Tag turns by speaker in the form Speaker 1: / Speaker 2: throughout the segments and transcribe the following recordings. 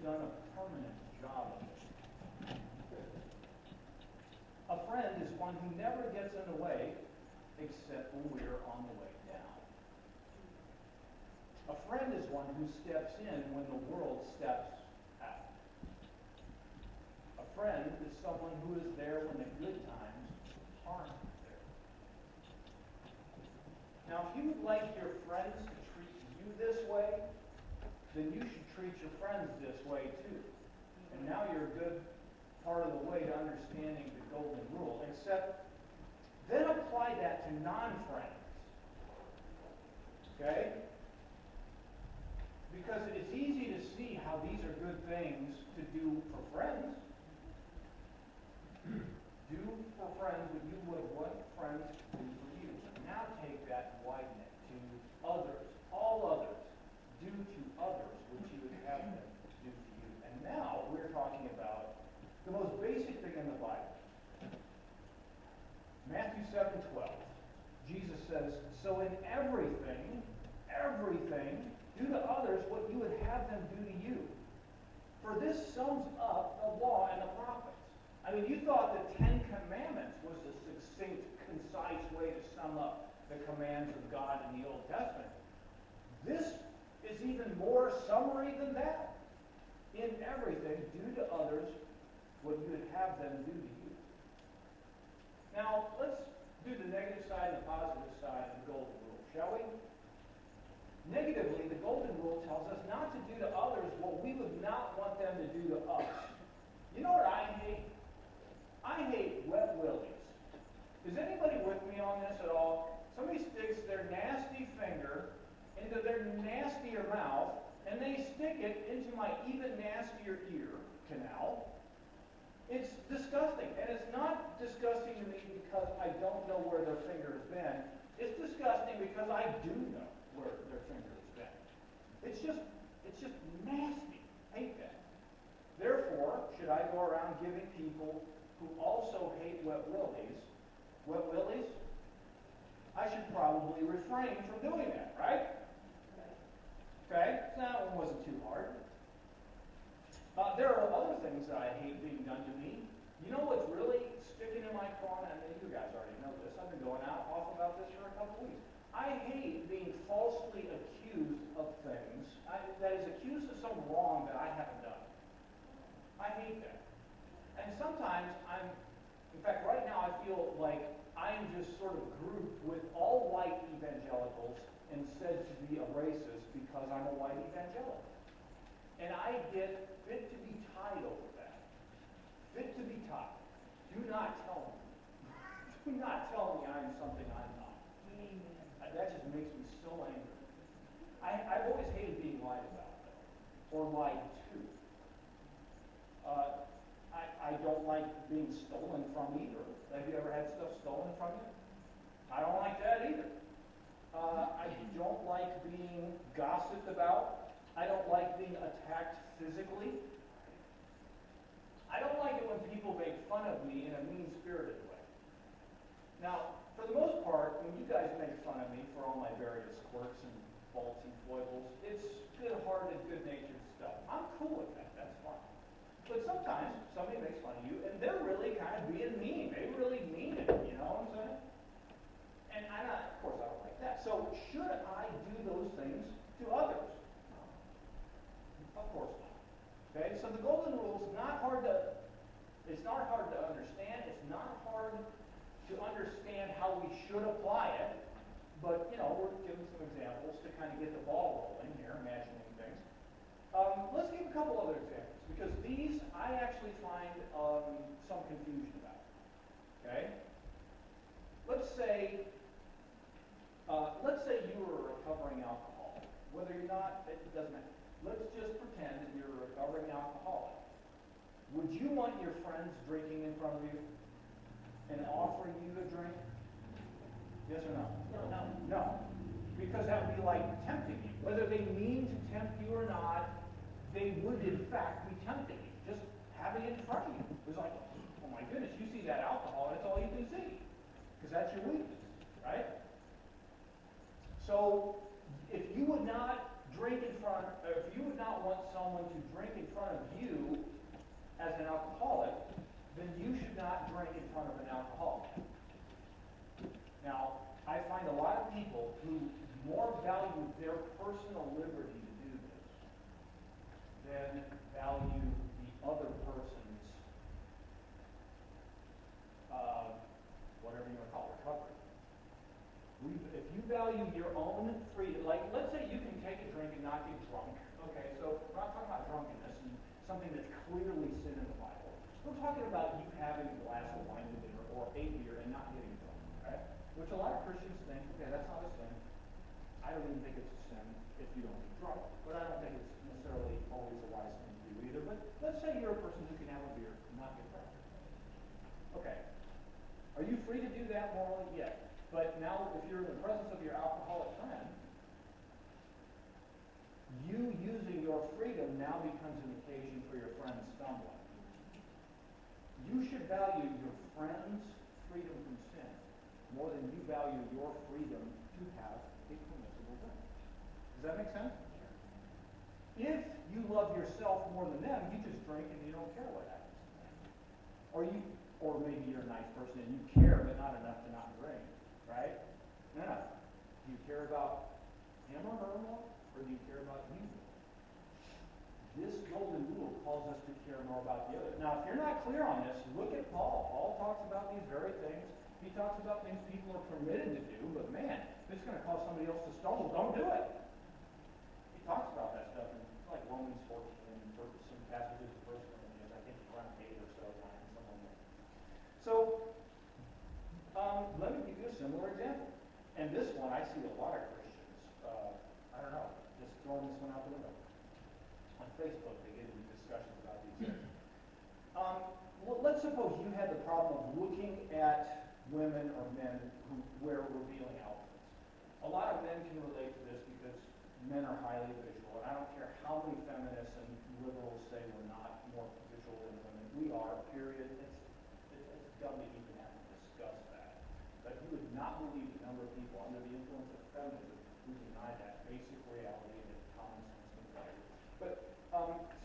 Speaker 1: done a permanent job of it. A friend is one who never gets in the way except when we're on the way down. A friend is one who steps in when the world steps out. A friend is someone who is there when the good times aren't there. Now, if you would like your friends to treat you this way, then you should treat your friends this way too. And now you're a good part of the way to understanding the golden rule, except then apply that to non-friends. Okay? Because it's easy to see how these are good things to do for friends. Do for friends what you would want friends to do for you. Now take that and widen it to others, all others. Do to others what you would have them do to you. And now we're talking about the most basic thing in the Bible. Matthew 7:12. Jesus says, so in everything, do to others what you would have them do to you. For this sums up the law and the prophets. I mean, you thought the Ten Commandments was the succinct, concise way to sum up the commands of God in the Old Testament. This is even more summary than that. In everything, do to others what you would have them do to you. Now, let's do the negative side and the positive side of the golden rule, shall we? Negatively, the golden rule tells us not to do to others what we would not want them to do to us. You know what I hate? I hate wet willies. Is anybody with me on this at all? Somebody sticks their nasty finger into their nastier mouth, and they stick it into my even nastier ear canal. It's disgusting. And it's not disgusting to me because I don't know where their finger has been. It's disgusting because I do know where their finger has been. It's just nasty. I hate that. Therefore, should I go around giving people who also hate wet willies, I should probably refrain from doing that, right? Okay? So that one wasn't too hard. There are other things that I hate being done to me. You know what's really sticking in my craw? And you guys already know this. I've been going off about this for a couple weeks. I hate being falsely accused of things, that is accused of some wrong that I haven't done. I hate that. And sometimes in fact, right now I feel like I'm just sort of grouped with all white evangelicals and said to be a racist because I'm a white evangelical. And I get fit to be tied over that. Fit to be tied. Do not tell me. Do not tell me I'm something I'm not. That just makes me so angry. I've always hated being lied about, or lied to. I don't like being stolen from either. Have you ever had stuff stolen from you? I don't like that either. I don't like being gossiped about. I don't like being attacked physically. I don't like it when people make fun of me in a mean-spirited way. Now, for the most part, when you guys make fun of me for all my various quirks and faults and foibles, it's good-hearted, good-natured stuff. I'm cool with that. That's fine. But sometimes somebody makes fun of you, and they're really kind of being mean. They really mean it, you know what I'm saying? And of course, I don't like that. So should I do those things to others? Of course not. Okay, so the golden rule is not hard to understand. It's not hard to understand how we should apply it. But, we're giving some examples to kind of get the ball rolling here, imagining things. Let's give a couple other examples, because these I actually find some confusion about. Okay? Let's say you were a recovering alcoholic. Whether you're not, it doesn't matter. Let's just pretend that you're a recovering alcoholic. Would you want your friends drinking in front of you and offering you a drink? Yes or no?
Speaker 2: No.
Speaker 1: No. Because that would be like tempting you. Whether they mean to tempt you or not, they would in fact be tempting you. Just having it in front of you. It's like, oh my goodness, you see that alcohol, that's all you can see. Because that's your weakness, right? So, if you would not want someone to drink in front of you as an alcoholic, then you should not drink in front of an alcoholic. Now, I find a lot of people who more value their personal liberty to do this than value the other person's, whatever you want to call it, recovery. If you value your own freedom, like let's say you can take a drink and not get drunk. Okay, so we're not talking about drunkenness and something that's clearly sin in the Bible. We're talking about you having a glass of wine with dinner or a beer and not getting drunk, right? Which a lot of Christians think, okay, that's not a sin. I don't even think it's a sin if you don't get drunk. But I don't think it's necessarily always a wise thing to do either. But let's say you're a person who can have a beer and not get drunk. Okay. Are you free to do that morally? Yes. But now, if you're in the presence of your alcoholic friend, you using your freedom now becomes an occasion for your friend stumbling. You should value your friend's freedom from sin more than you value your freedom to have a permissible drink. Does that make sense? If you love yourself more than them, you just drink and you don't care what happens. Or maybe you're a nice person and you care, but not enough to not drink, right? No. Do you care about him or her more, or do you care about you? This golden rule calls us to care more about the other. Now, if you're not clear on this, look at Paul. Paul talks about these very things. He talks about things people are permitted to do, but man, this is going to cause somebody else to stumble. Don't do it. He talks about that stuff in like Romans 14 and some passages of 1 Corinthians. I think around 8 or so, somewhere there. So, let me give you a similar example. And this one, I see a lot of Christians, I don't know, just throwing this one out the window. On Facebook, they get into discussions about these things. Well, let's suppose you had the problem of looking at women or men who wear revealing outfits. A lot of men can relate to this because men are highly visual, and I don't care how many feminists and liberals say we're not more visual than women. We are, period. It's dumb to even have to discuss that. But you would not believe the number of people under the influence of feminism who deny that basic reality and that common sense can tell you. But,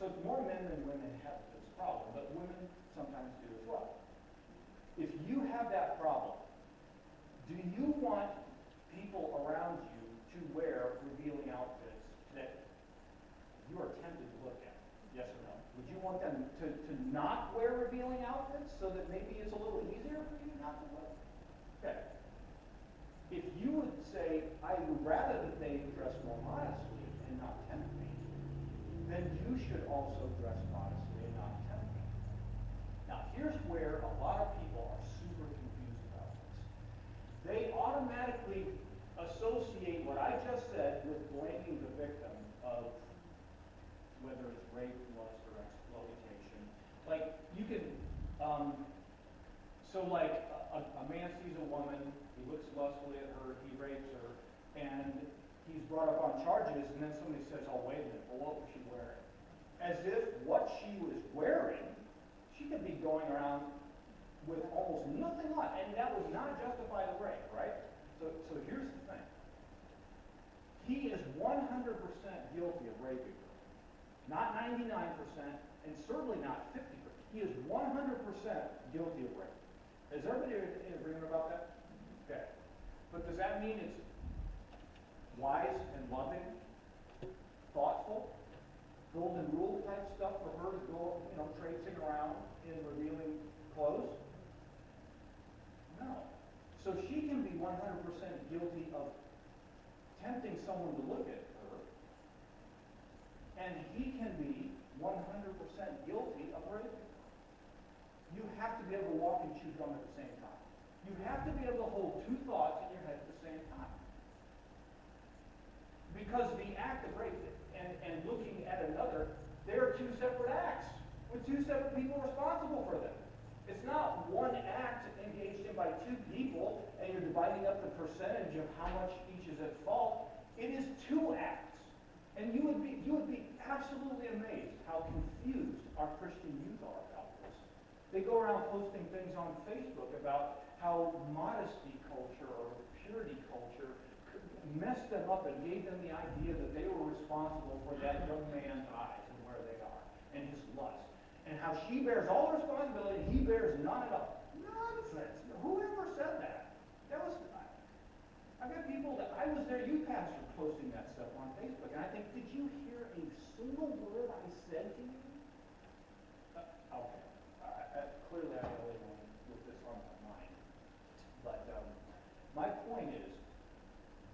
Speaker 1: so more men than women have this problem, but women sometimes do as well. If you have that problem, do you want people around you to wear revealing outfits that you are tempted to look at? Yes or no? Would you want them to not wear revealing outfits so that maybe it's a little easier for you not to wear? Okay. If you would say, I would rather that they dress more modestly and not tempt me, then you should also dress modestly and not tempt me. Now, here's where a lot of people are super confused about this. They automatically associate what I just said with blaming the victim of whether it's rape, lust, or exploitation. Like, you can, so like a man sees a woman, he looks lustfully at her, he rapes her, and he's brought up on charges, and then somebody says, oh, wait a minute, well, what was she wearing? As if what she was wearing, she could be going around with almost nothing on, and that would not justify the rape, right? So here's the thing. He is 100% guilty of raping her. Not 99%, and certainly not 50%. He is 100% guilty of rape. Is everybody in agreement about that? Okay. But does that mean it's wise and loving, thoughtful, golden rule type stuff for her to go, traipsing around in revealing clothes? No. So she can be 100% guilty of tempting someone to look at her, and he can be 100% guilty of raping her. You have to be able to walk and chew gum at the same time. You have to be able to hold two thoughts in your head at the same time. Because the act of rape and looking at another, they are two separate acts with two separate people responsible for them. It's not one act engaged in by two people and you're dividing up the percentage of how much each is at fault. It is two acts. And you would be absolutely amazed how confused our Christian youth are about this. They go around posting things on Facebook about how modesty culture or purity culture messed them up and gave them the idea that they were responsible for that young man's eyes and where and his lust, and how she bears all the responsibility and he bears none at all. Nonsense. Whoever said that? That was, I've got people that, I was their youth pastor posting that stuff on Facebook, and I think, did you hear a single word I said to you? Okay. Clearly I got away with this on my mind. But my point is,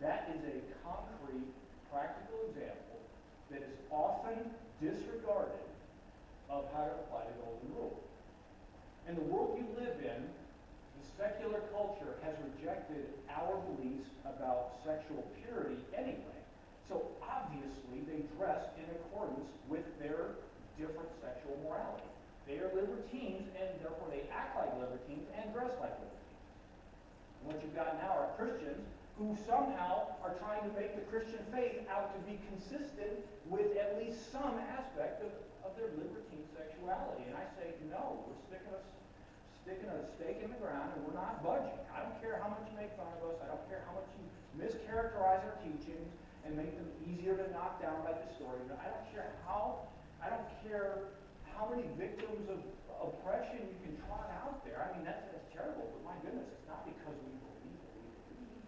Speaker 1: that is a concrete, practical example that is often disregarded of how to apply the golden rule. In the world you live in, the secular culture has rejected our beliefs about sexual purity anyway. So obviously they dress in accordance with their different sexual morality. They are libertines, and therefore they act like libertines and dress like libertines. And what you've got now are Christians who somehow are trying to make the Christian faith out to be consistent with at least some aspect of their libertine sexuality. And I say, no, we're sticking a stake in the ground, and we're not budging. I don't care how much you make fun of us. I don't care how much you mischaracterize our teachings and make them easier to knock down by the story. I don't care how many victims of oppression you can trot out there. I mean, that's terrible, but my goodness, it's not because we believe what we believe.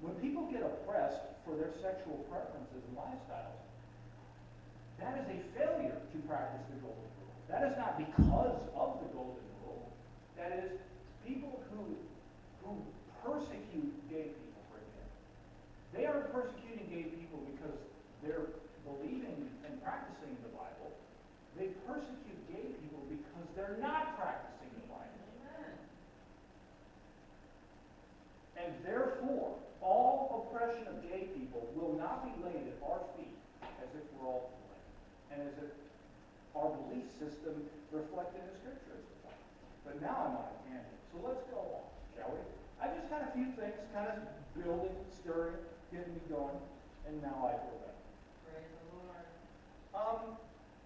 Speaker 1: When people get oppressed for their sexual preferences and lifestyles, that is a failure to practice the golden rule. That is not because of the golden rule. That is, people who persecute gay people, for example. They aren't persecuting gay people because they're believing and practicing the Bible. They persecute gay people because they're not practicing the Bible. And therefore, all oppression of gay people will not be laid at our feet as if we're all to blame, and as if our belief system reflected in Scripture is the point. But now I'm on a tangent, so let's go on, shall we? I just had a few things kind of building, stirring, getting me going, and now I feel better.
Speaker 2: Praise the Lord.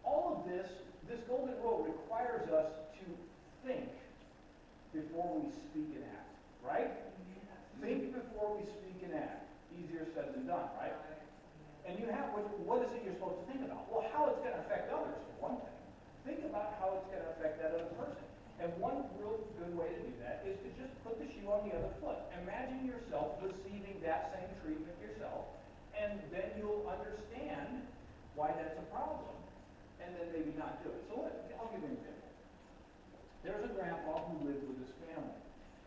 Speaker 1: All of this golden rule requires us to think before we speak and act, right? Think before we speak and act. Easier said than done, right? And you have, what is it you're supposed to think about? Well, how it's going to affect others, for one thing. Think about how it's going to affect that other person. And one real good way to do that is to just put the shoe on the other foot. Imagine yourself receiving that same treatment yourself, and then you'll understand why that's a problem, and then maybe not do it. So I'll give you an example. There's a grandpa who lived with his family.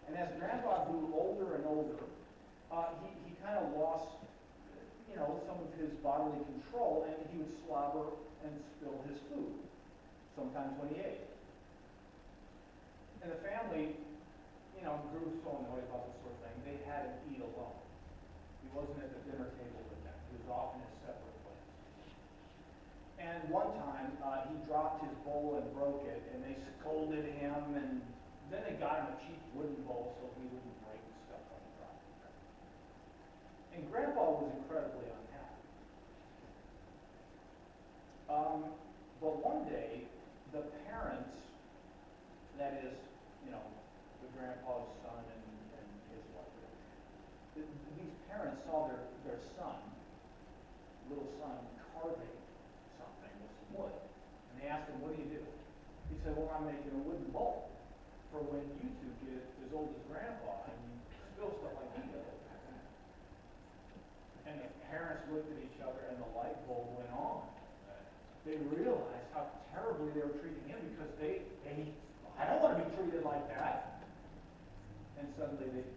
Speaker 1: And as grandpa grew older and older, he kind of lost, some of his bodily control, and he would slobber and spill his food, sometimes when he ate. And the family, grew so annoyed about this sort of thing, they had him eat alone. He wasn't at the dinner table with them. He was off in a separate place. And one time, he dropped his bowl and broke it, and they scolded him, and then they got him a cheap wooden bowl so he wouldn't break the stuff when he dropped it. And Grandpa was incredibly unhappy. But one day, the parents, that is, the grandpa's son and his wife, these parents saw their son, little son, carving something with some wood. And they asked him, what do you do? He said, well, I'm making a wooden bowl for when you two get as old as grandpa and you spill stuff like he does. And the parents looked at each other and the light bulb went on. They realized how terribly they were treating him because I don't want to be treated like that. And suddenly they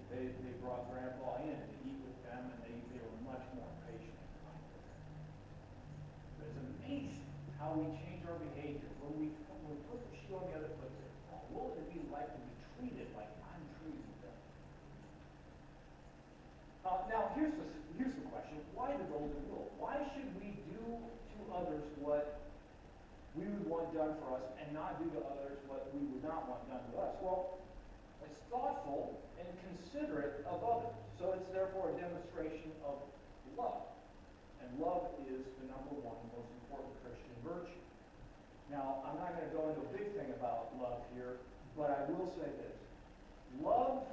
Speaker 1: brought grandpa in to eat with them, and they were much more patient. But it's amazing how we change our behavior when we put the shoe on the other foot. What would it be like to be treated like I'm treating them? Now, here's the question. Why the golden rule? Why should we do to others what we would want done for us and not do to others what we would not want done to us? Well, it's thoughtful and considerate of others. So it's therefore a demonstration of love. And love is the number one most important Christian virtue. Now, I'm not going to go into a big thing about love here, but I will say this. Love,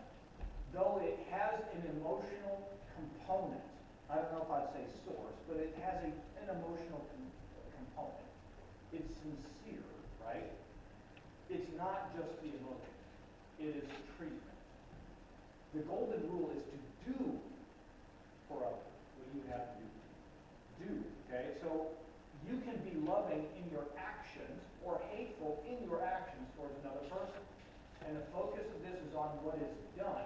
Speaker 1: though it has an emotional component, I don't know if I'd say source, but it has an emotional component. it's sincere, right? It's not just the emotion. It is treatment. The golden rule is to do for others what you have to do. Okay? So you can be loving in your actions or hateful in your actions towards another person. And the focus of this is on what is done.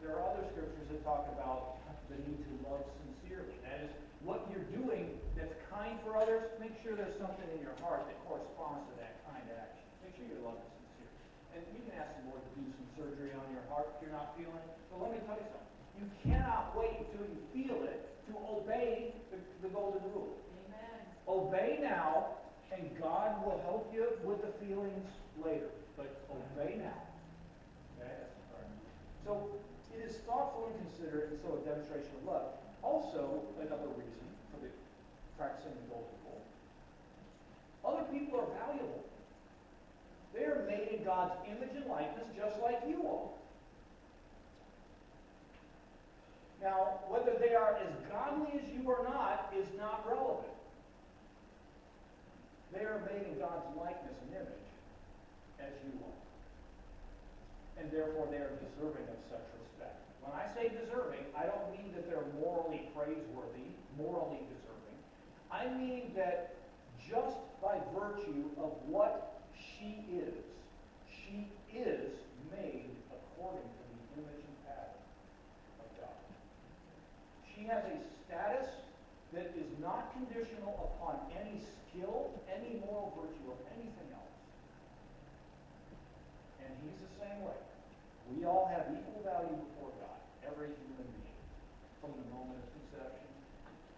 Speaker 1: There are other scriptures that talk about the need to love sincerely. That is, what you're doing that's kind for others, make sure there's something in your heart that corresponds to that kind action. Make sure your love is sincere. And you can ask the Lord to do some surgery on your heart if you're not feeling it. But let me tell you something. You cannot wait until you feel it to obey the golden rule.
Speaker 2: Amen.
Speaker 1: Obey now, and God will help you with the feelings later. But obey now. Okay? That's the part. So it is thoughtful and considerate, and so a demonstration of love. Also, another reason for the practicing the golden rule. Other people are valuable. They are made in God's image and likeness, just like you are. Now, whether they are as godly as you or not is not relevant. They are made in God's likeness and image, as you are. And therefore, they are deserving of such respect. When I say deserving, I don't mean that they're morally praiseworthy, morally deserving. I mean that just by virtue of what she is made according to the image and pattern of God. She has a status that is not conditional upon any skill, any moral virtue, or anything else. And he's the same way. We all have equal value before God, every human being, from the moment of conception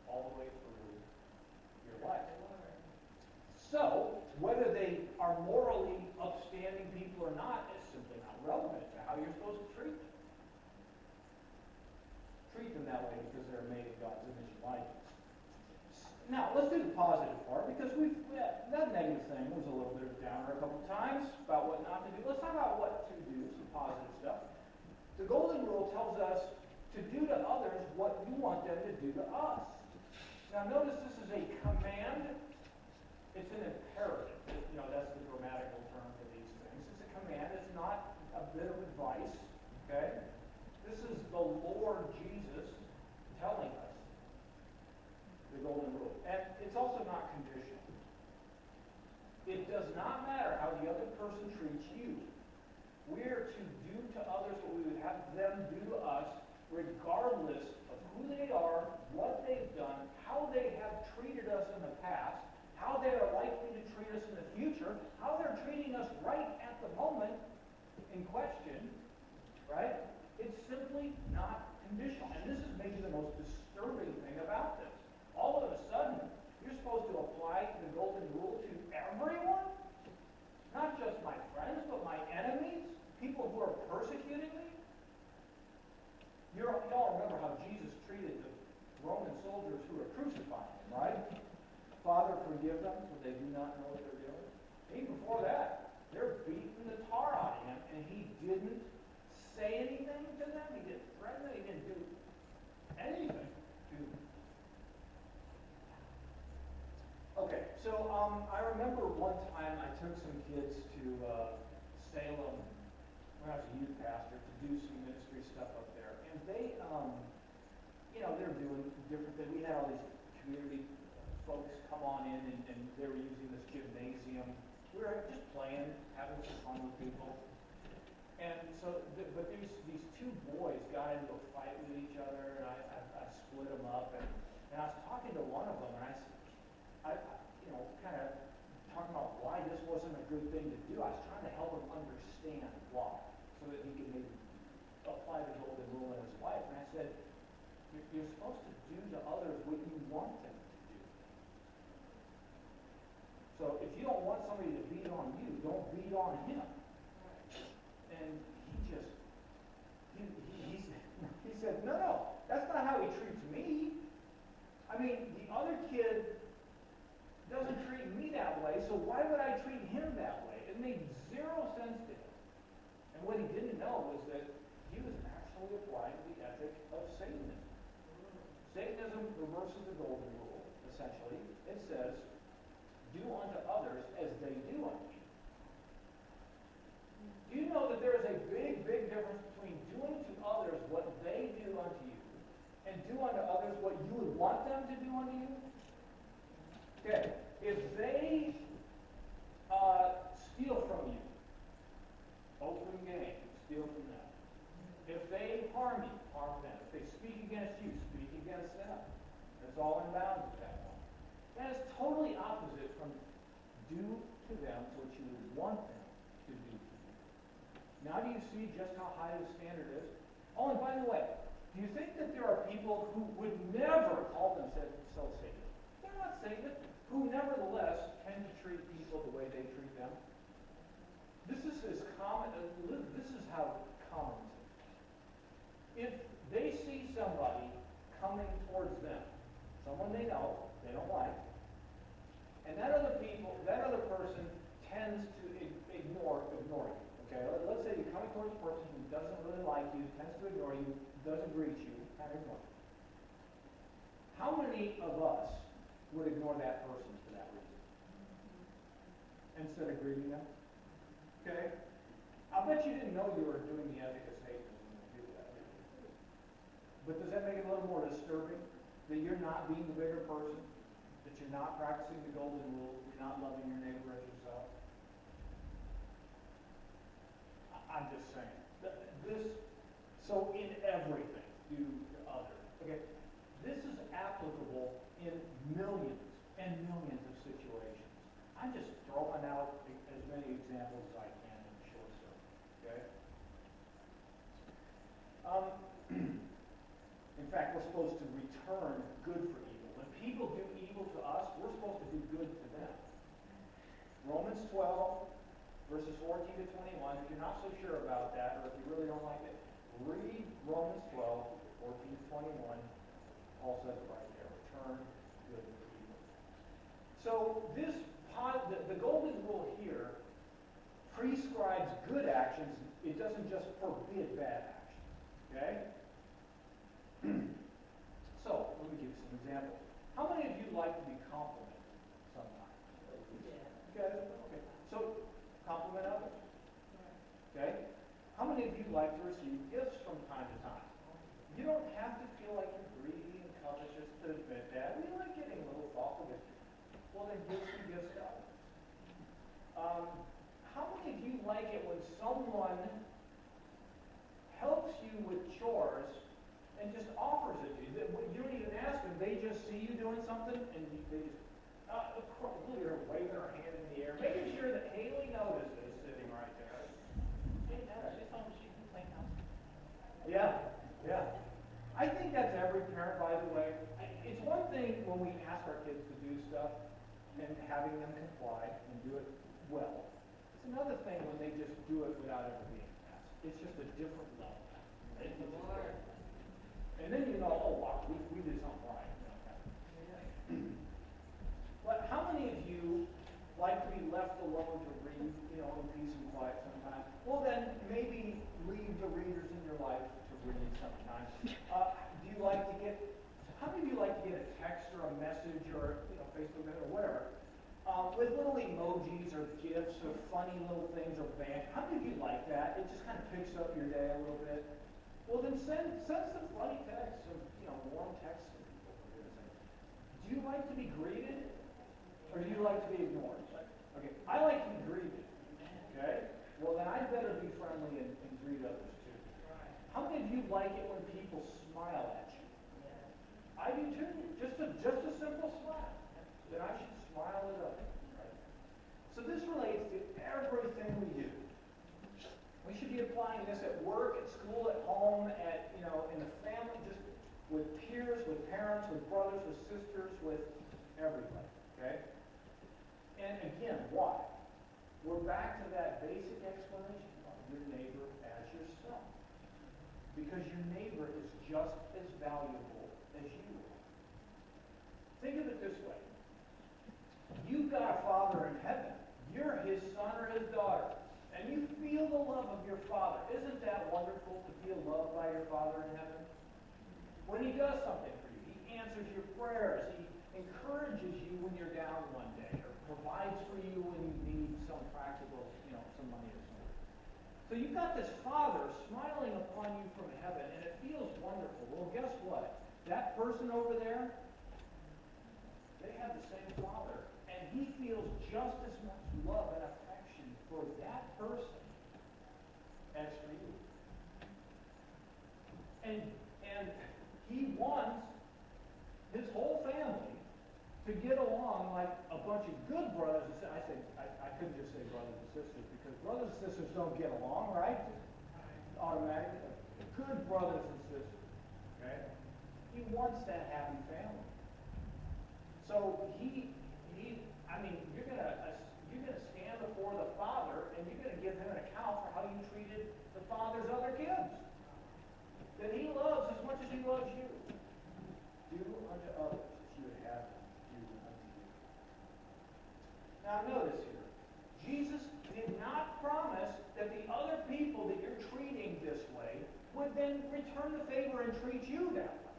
Speaker 1: all the way through your life. So, whether they are morally upstanding people or not is simply not relevant to how you're supposed to treat them. Treat them that way because they're made in God's image and likeness. Now, let's do the positive part, because that negative thing was a little bit of a downer a couple times about what not to do. Let's talk about what to do, some positive stuff. The golden rule tells us to do to others what you want them to do to us. Now, notice this is a command. It's an imperative. That's the grammatical term for these things. It's a command. It's not a bit of advice. Okay? This is the Lord Jesus telling us the golden rule. And it's also not conditional. It does not matter how the other person treats you. We're to do to others what we would have them do to us, regardless of who they are, what they've done, how they have treated us in the past, how they are likely to treat us in the future, how they're treating us right at the moment in question, right? It's simply not conditional. And this is maybe the most disturbing thing about this. All of a sudden, you're supposed to apply the golden rule to everyone? Not just my friends, but my enemies? People who are persecuting me? Y'all remember how Jesus treated the Roman soldiers who were crucifying him, right? Father, forgive them, for they do not know what they're doing. Even before that, they're beating the tar out of him, and he didn't say anything to them. He didn't threaten them. He didn't do anything to them. Okay, so I remember one time I took some kids to Salem when I was a youth pastor to do some ministry stuff up there. And they, they're doing different things. We had all these community folks come on in, and they were using this gymnasium. We were just playing, having some fun with people. And so, but these two boys got into a fight with each other, and I split them up. And I was talking to one of them, and I kind of talking about why this wasn't a good thing to do. I was trying to help him understand why, so that he could maybe apply the golden rule in his life. And I said, you're supposed to do to others what you want them to do. So if you don't want somebody to beat on you, don't beat on him. And he said, no, that's not how he treats me. I mean, the other kid doesn't treat me that way, so why would I treat him that way? It made zero sense to him. And what he didn't know was that he was actually applying the ethic of Satanism. Satanism reverses the golden rule, essentially. It says, do unto others as they do unto you. Do you know that there is a big, big difference between doing to others what they do unto you and do unto others what you would want them to do unto you? Okay, if they steal from you, open game, steal from them. If they harm you, harm them. If they speak against you, speak against them. It's all in bounds at that point. That is totally opposite from do to them what you would want them to do to you. Now do you see just how high the standard is? Oh, and by the way, do you think that there are people who would never call themselves Satanists? They're not Satanists, who nevertheless tend to treat people the way they treat them. This is as common. This is how common it is. If they see somebody coming towards them, someone they know, they don't like, and that other person tends to ignore you. Okay, let's say you're coming towards a person who doesn't really like you, tends to ignore you, doesn't greet you, kind of ignore you. How many of us would ignore that person for that reason instead of greeting them? Okay, I bet you didn't know you were doing the ethic of Satan when you do that. But does that make it a little more disturbing that you're not being the bigger person? That you're not practicing the golden rule, you're not loving your neighbor as yourself? I'm just saying. So in everything, do to others. Okay, this is applicable in millions and millions of situations. I'm just throwing out as many examples as I can in a short circle. Okay? In fact, we're supposed to return good for evil. When people do evil to us, we're supposed to do good to them. Romans 12, verses 14 to 21. If you're not so sure about that, or if you really don't like it, read Romans 12, 14 to 21. Paul says it right there. Return good for evil. So the golden rule here prescribes good actions. It doesn't just forbid bad actions. Okay? So, let me give you some examples. How many of you like to be complimented sometimes? Okay. So, compliment others. Okay? How many of you like to receive gifts from time to time? You don't have to feel like you're greedy and covetous to admit that. We like getting little thoughtful gifts. Well, then give some gifts to others. How many of you like it when someone helps you with chores and just offers it to you? You don't even ask them. They just see you doing something and they just, of course, look at her waving her hand in the air, making sure that Haley notices sitting right there. Yeah. I think that's every parent, by the way. It's one thing when we ask our kids to do stuff and having them comply and do it well. It's another thing when they just do it without ever being asked. It's just a different level. And then you know, oh wow, we did something right. But how many of you like to be left alone to read, in peace and quiet sometimes? Well then, maybe leave the readers in your life to read sometimes. Do you like to get, how many of you like to get a text or a message or, Facebook or whatever, with little emojis or gifs or funny little things or band? How many of you like that? It just kind of picks up your day a little bit. Well then send some funny texts or, warm texts to people, for goodness sake. Do you like to be greeted? Or do you like to be ignored? Okay, I like to be greeted. Okay? Well then I better be friendly and greet others too. How many of you like it when people smile at you? I do too. Just a simple smile. Then I should smile at others. Right? So this relates to everything we do. We should be applying this at work, at school, at home, in the family, just with peers, with parents, with brothers, with sisters, with everybody. Okay? And again, why? We're back to that basic explanation of your neighbor as yourself. Because your neighbor is just as valuable as you are. Think of it this way. You've got a Father in heaven. You're his son or his daughter. And you feel the love of your Father. Isn't that wonderful to feel loved by your Father in heaven? When he does something for you, he answers your prayers. He encourages you when you're down one day, or provides for you when you need some practical, some money or something. So you've got this Father smiling upon you from heaven, and it feels wonderful. Well, guess what? That person over there, they have the same Father, and He feels just as much love and affection for that person as for you. And He wants His whole family to get along like a bunch of good brothers and sisters. I couldn't just say brothers and sisters, because brothers and sisters don't get along, right? Automatically. Good brothers and sisters. Okay? He wants that happy family. So you're gonna stand before the Father, and you're gonna give Him an account for how you treated the Father's other kids that He loves as much as He loves you. Do unto others as you would have them do unto you. Now notice here, Jesus did not promise that the other people that you're treating this way would then return the favor and treat you that way.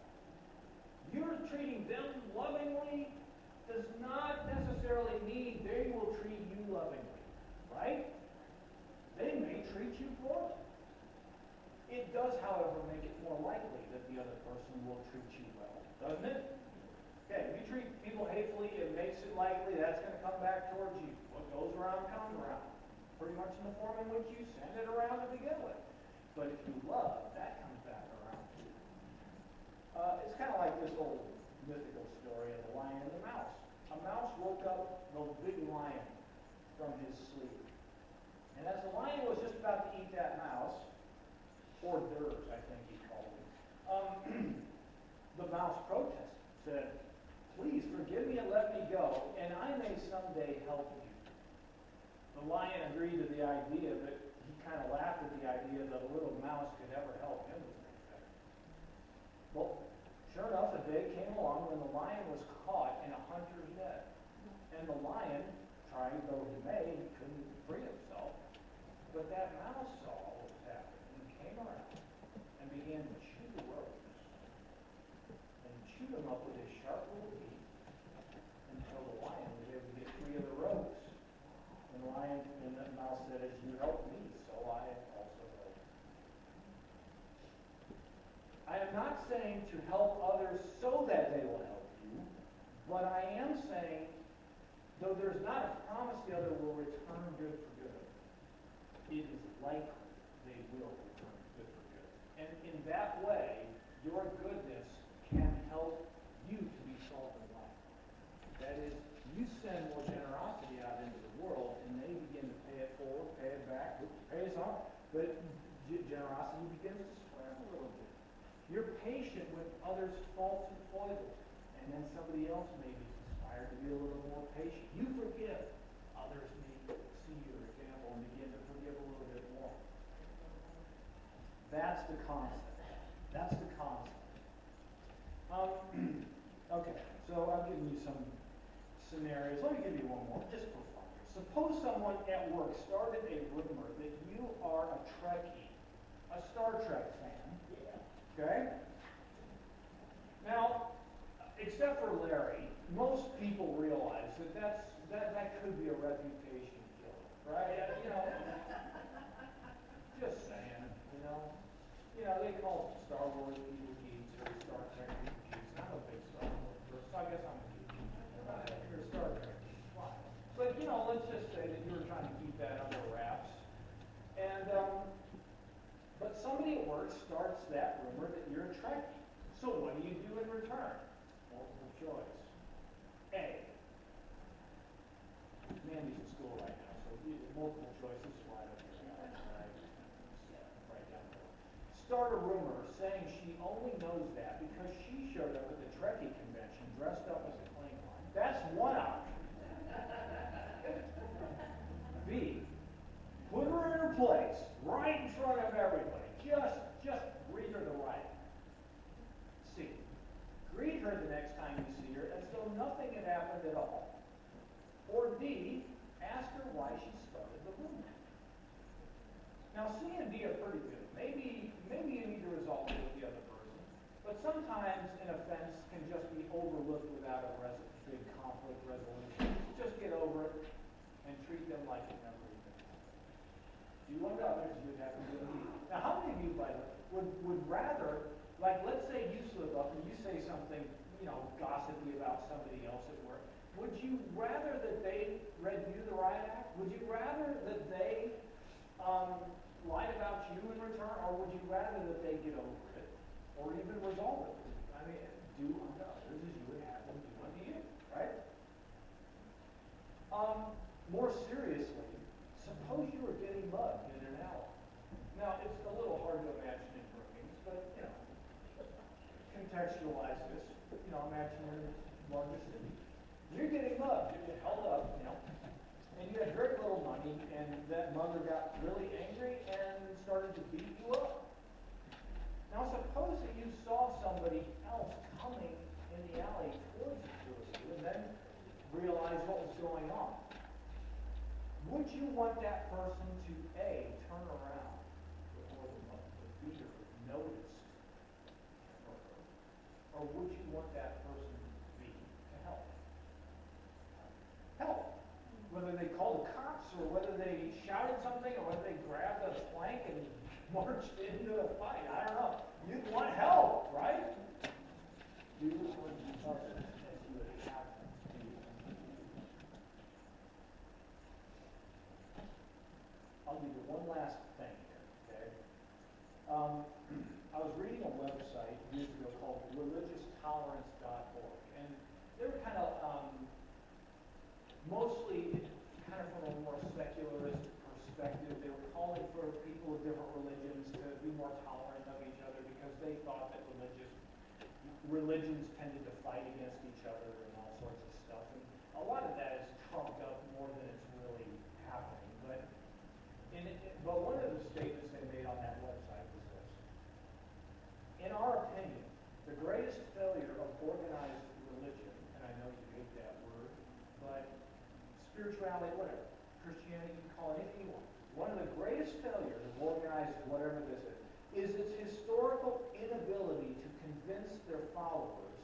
Speaker 1: You're treating them lovingly does not necessarily mean they will treat you lovingly, right? They may treat you poorly. It does, however, make it more likely that the other person will treat you well, doesn't it? Okay, if you treat people hatefully, it makes it likely that's going to come back towards you. What goes around comes around. Pretty much in the form in which you send it around to begin with. But if you love, that comes back around too. It's kind of like this old mythical story of the lion and the mouse. A mouse woke up the big lion from his sleep. And as the lion was just about to eat that mouse, hors d'oeuvres, I think he called it, the mouse protested, said, "Please forgive me and let me go, and I may someday help you." The lion agreed to the idea, but he kind of laughed at the idea that a little mouse could ever help him with anything. Well, sure enough, a day came along when the lion was caught in a hunter's net. And the lion, trying though he may, couldn't free himself. But that mouse saw what was happening and came around and began to chew the ropes. And he chewed them up with his sharp little teeth until the lion was able to get free of the ropes. And the mouse said, "As you help me, so I also help." I am not saying to help others so that they will help you, but I am saying, though there's not a promise the other will return good for good, it is likely they will return good for good. And in that way, your goodness can help you to be salt and light. That is, you send more generosity out into the world, and they begin to pay it forward, pay it back, pay us on. But generosity begins to spread a little bit. You're patient with others' faults and foibles, and then somebody else may be inspired to be a little more patient. You forgive, others may see your example and begin to forgive a little bit more. That's the concept. That's the concept. Okay, so I've given you some scenarios. Let me give you one more, just for fun. Suppose someone at work started a rumor that you are a Trekkie, a Star Trek fan. Okay? Now, except for Larry, most people realize that could be a reputation killer, right? Just saying, they call Star Wars people geeks or Star Trek people geeks. I'm a big Star Wars person, so I guess I'm a geek. You're a Star Trek geek, fine. But, let's just say that you were trying to keep that under wraps. And, but somebody at work starts that rumor that you're a Trekkie. So what do you do in return? Multiple choice. A. Mandy's in school right now, so multiple choices slide up here. Right down there. Start a rumor saying she only knows that because she showed up at the Trekkie convention dressed up as a Klingon. That's one option. B. Put her in her place, right in front of everybody. Just read her the right. C. Greet her the next time you see her as though nothing had happened at all. Or D. Ask her why she started the rumor. Now C and D are pretty good. Maybe you need to resolve it with the other person, but sometimes an offense can just be overlooked without a big conflict resolution. Just get over it and treat them like it never even happened. Do unto others as you would have them do unto you. Now, how many of you, by the way, would rather, like, let's say you slip up and you say something, gossipy about somebody else at work. Would you rather that they read you the riot act? Would you rather that they lied about you in return, or would you rather that they get over it, or even resolve it? I mean, do unto others as you would have them do unto you, right? More seriously, suppose you were getting mugged in an alley. Now, it's a little hard to imagine in Brookings, but, contextualize this. Imagine you're in the largest city. You're getting mugged. You're held up, and you had very little money, and that mugger got really angry and started to beat you up. Now, suppose that you saw somebody else coming in the alley towards you, and then realized what was going on. Would you want that person to, A, turn around before the beater noticed her, or would you want that person, B, to help? Help. Whether they called the cops, or whether they shouted something, or whether they grabbed a plank and marched into a fight. I don't know. You'd want help, right? Do unto others as you would have them do. I'll give you one last thing here, okay? I was reading a website years ago called religioustolerance.org, and they were kind of mostly kind of from a more secularist perspective. They were calling for people of different religions to be more tolerant of each other because they thought that religions tended to fight against each other and all sorts of stuff. And a lot of that is trumped up more than it's really happening. But one of the statements they made on that website was this. In our opinion, the greatest failure of organized religion, and I know you hate that word, but spirituality, whatever, Christianity, you can call it anything you want. One of the greatest failures of organized whatever this is its historical inability to convince their followers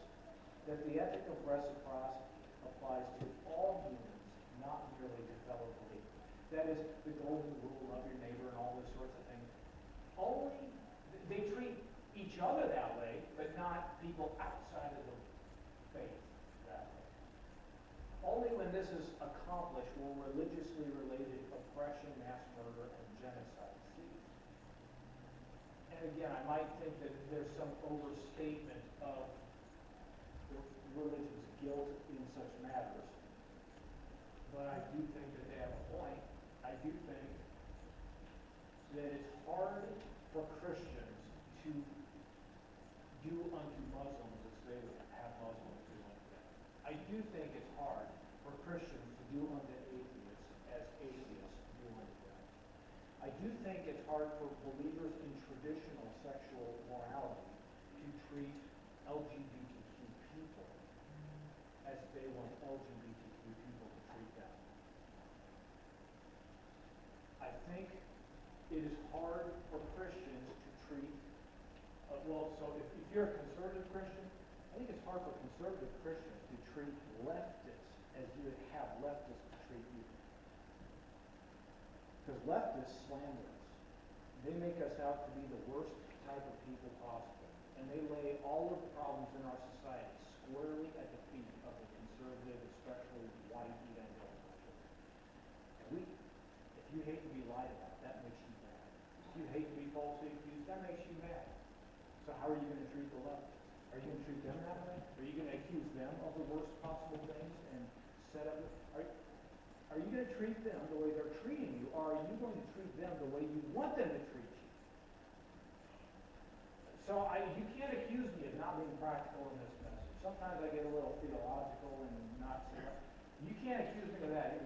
Speaker 1: that the ethic of reciprocity applies to all humans, not merely to fellow believers. That is the golden rule, love your neighbor and all those sorts of things. Only they treat each other that way, but not people outside of the faith that way. Only when this is accomplished will religiously related oppression, mass murder, and genocide cease. And again, I might think that there's some overstatement of the religion's guilt in such matters, but I do think that they have a point. I do think that it's hard for Christians to do unto Muslims as they would have Muslims do unto them. I do think it's hard for Christians to do unto atheists as atheists do unto them. I do think it's hard for believers in traditional sexual morality to treat LGBTQ people as they want LGBTQ people to treat them. I think it is hard for Christians to treat, so if you're a conservative Christian, I think it's hard for conservative Christians to treat leftists as you would have leftists treat you. Because leftists slander us. They make us out to be the worst type of people possible. And they lay all of the problems in our society squarely at the feet of the conservative, especially white evangelical church. And if you hate to be lied about, that makes you mad. If you hate to be falsely accused, that makes you mad. So how are you going to treat the leftists? Are you going to treat them that way? Are you going to accuse them of the worst possible things and set up? Are you going to treat them the way they're treating you, or are you going to treat them the way you want them to treat you? So you can't accuse me of not being practical in this message. Sometimes I get a little theological and not so much. You can't accuse me of that.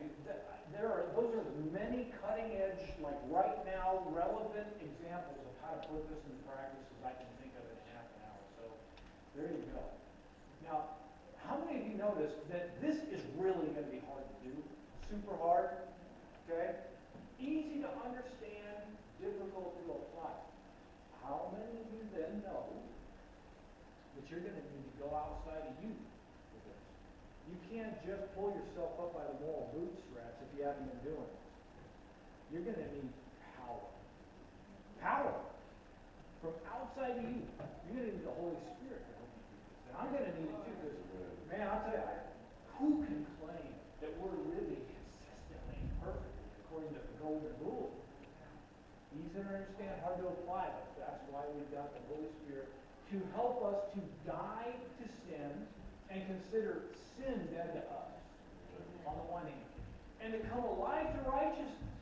Speaker 1: Those are many cutting-edge, like right now, relevant examples of how to put this into practice as I can think of in half an hour. So there you go. Now, how many of you notice that this is really going to be hard to do? Super hard, okay? Easy to understand, difficult to apply. How many of you then know that you're going to need to go outside of you for this? You can't just pull yourself up by the moral bootstraps if you haven't been doing it. You're going to need power. Power. From outside of you. You're going to need the Holy Spirit to help you do this. And I'm going to need it too, because, man, I'll tell you, who can claim that we're living consistently and perfectly according to the golden rule? Easy to understand, hard to apply, but that's why we've got the Holy Spirit to help us to die to sin and consider sin dead to us on the one hand, and to come alive to righteousness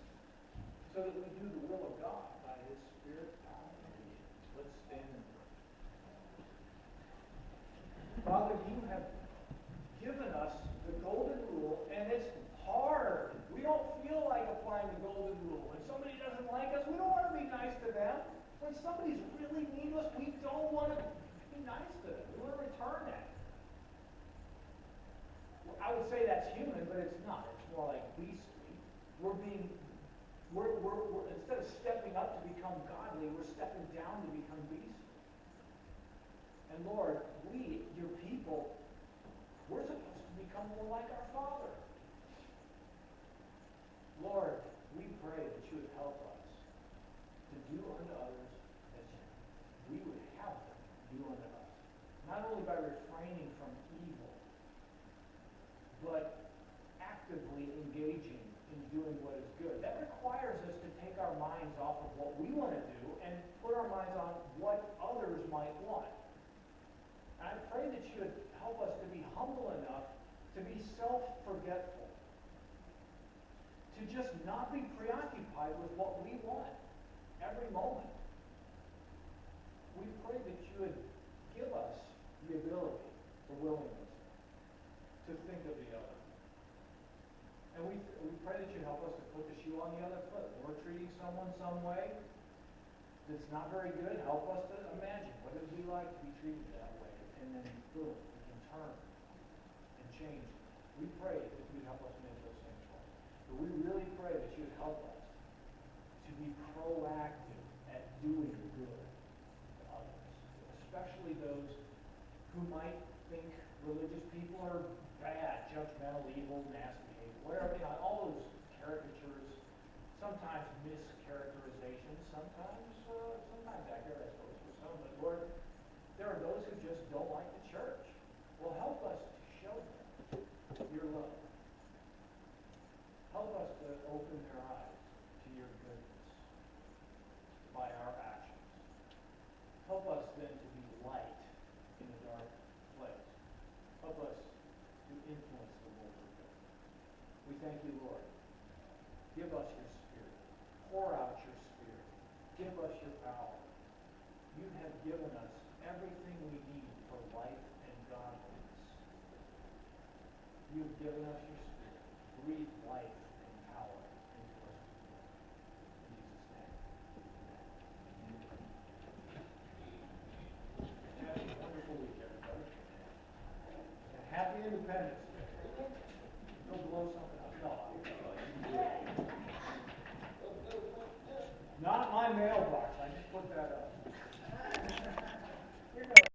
Speaker 1: so that we do the will of God by His Spirit. Let's stand and pray. Father, you have given us the golden rule, and it's hard. We don't feel like applying the golden rule. When somebody doesn't like us, we don't want to be nice to them. When somebody's really mean to us, we don't want to be nice to them. We want to return that. Well, I would say that's human, but it's not. It's more like beastly. We're instead of stepping up to become godly, we're stepping down to become beastly. And Lord, we, your people, we're supposed to become more like our Father. Lord, we pray that you would help us to do unto others as we would have them do unto us. Not only by refraining from evil, but actively engaging in doing what is good. That requires us to take our minds off of what we want to do and put our minds on what others might want. And I pray that you would help us to be humble enough to be self-forgetful. To just not be preoccupied with what we want every moment. We pray that you would give us the ability, the willingness to think of the other. And we pray that you help us to put the shoe on the other foot. When we're treating someone some way that's not very good, help us to imagine what it would be like to be treated that way. And then boom, we can turn and change. We pray that you would help us make those things right. But we really pray that you would help us to be proactive at doing good to others, especially those who might think religious people are bad, judgmental, evil, nasty, whatever, all those caricatures, sometimes mischaracterizations, sometimes accurate, I suppose, for some. But Lord, there are those who just don't like the church. Well, help us to show them your love. Help us to open their eyes to your goodness by our actions. Help us then to be light in a dark place. Help us to influence the world for good. We thank you, Lord. Give us your Spirit. Pour out your Spirit. Give us your power. You have given us everything we need for life and godliness. You have given us your Spirit. Breathe life and power into us. In Jesus' name. Have a wonderful week, everybody. And happy Independence Day. Go blow something up. No. Not my mailbox. I just put that up.